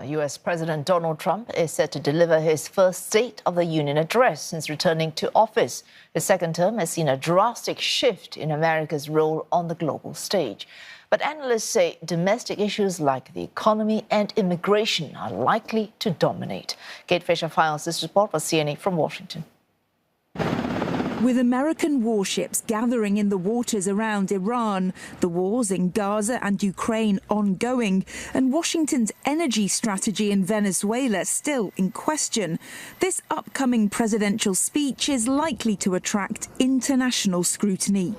US President Donald Trump is set to deliver his first State of the Union address since returning to office. His second term has seen a drastic shift in America's role on the global stage. But analysts say domestic issues like the economy and immigration are likely to dominate. Kate Fisher files this report for CNN from Washington. With American warships gathering in the waters around Iran, the wars in Gaza and Ukraine ongoing, and Washington's energy strategy in Venezuela still in question, this upcoming presidential speech is likely to attract international scrutiny.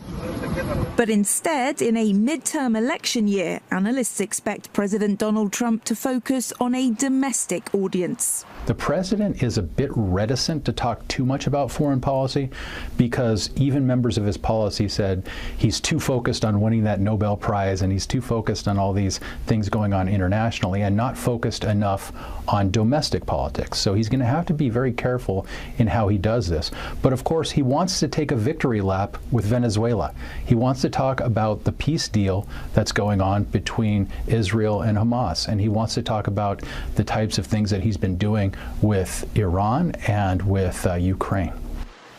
But instead, in a midterm election year, analysts expect President Donald Trump to focus on a domestic audience. The president is a bit reticent to talk too much about foreign policy because even members of his policy said he's too focused on winning that Nobel Prize and he's too focused on all these things going on internationally and not focused enough on domestic politics. So he's going to have to be very careful in how he does this. But of course, he wants to take a victory lap with Venezuela. He wants to talk about the peace deal that's going on between Israel and Hamas. And he wants to talk about the types of things that he's been doing with Iran and with Ukraine.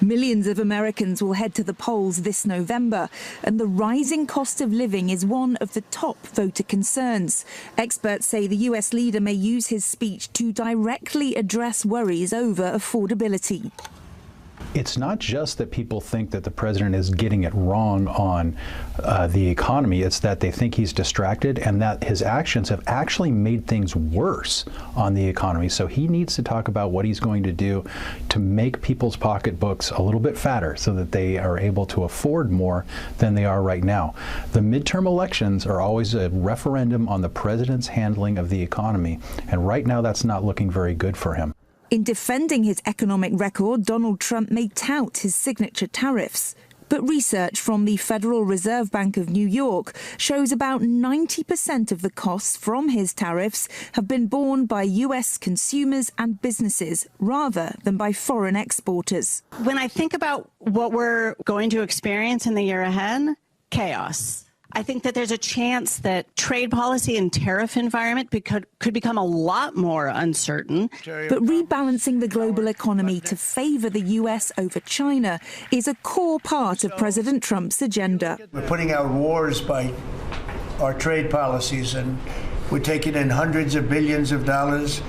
Millions of Americans will head to the polls this November, and the rising cost of living is one of the top voter concerns. Experts say the US leader may use his speech to directly address worries over affordability. It's not just that people think that the president is getting it wrong on the economy. It's that they think he's distracted and that his actions have actually made things worse on the economy. So he needs to talk about what he's going to do to make people's pocketbooks a little bit fatter so that they are able to afford more than they are right now. The midterm elections are always a referendum on the president's handling of the economy. And right now, that's not looking very good for him. In defending his economic record, Donald Trump may tout his signature tariffs. But research from the Federal Reserve Bank of New York shows about 90% of the costs from his tariffs have been borne by US consumers and businesses rather than by foreign exporters. When I think about what we're going to experience in the year ahead, chaos. I think that there's a chance that trade policy and tariff environment could become a lot more uncertain. But rebalancing the global economy to favor the US over China is a core part of President Trump's agenda. We're putting out wars by our trade policies, and we're taking in hundreds of billions of dollars,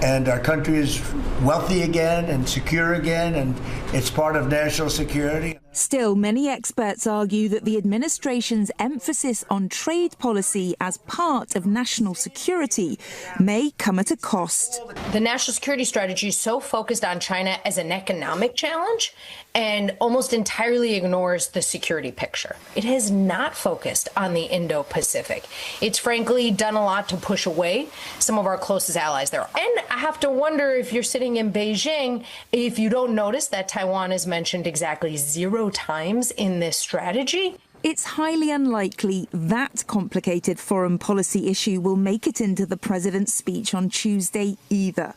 and our country is wealthy again and secure again, and it's part of national security. Still, many experts argue that the administration's emphasis on trade policy as part of national security may come at a cost. The national security strategy is so focused on China as an economic challenge and almost entirely ignores the security picture. It has not focused on the Indo-Pacific. It's frankly done a lot to push away some of our closest allies there. And I have to wonder if you're sitting in Beijing, if you don't notice that Taiwan is mentioned exactly 0 times in this strategy. It's highly unlikely that complicated foreign policy issue will make it into the president's speech on Tuesday either.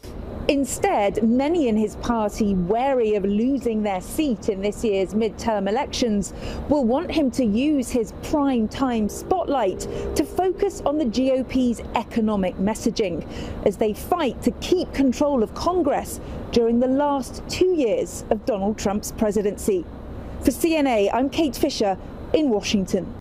Instead, many in his party, wary of losing their seat in this year's midterm elections, will want him to use his prime time spotlight to focus on the GOP's economic messaging as they fight to keep control of Congress during the last 2 years of Donald Trump's presidency. For CNA, I'm Kate Fisher in Washington.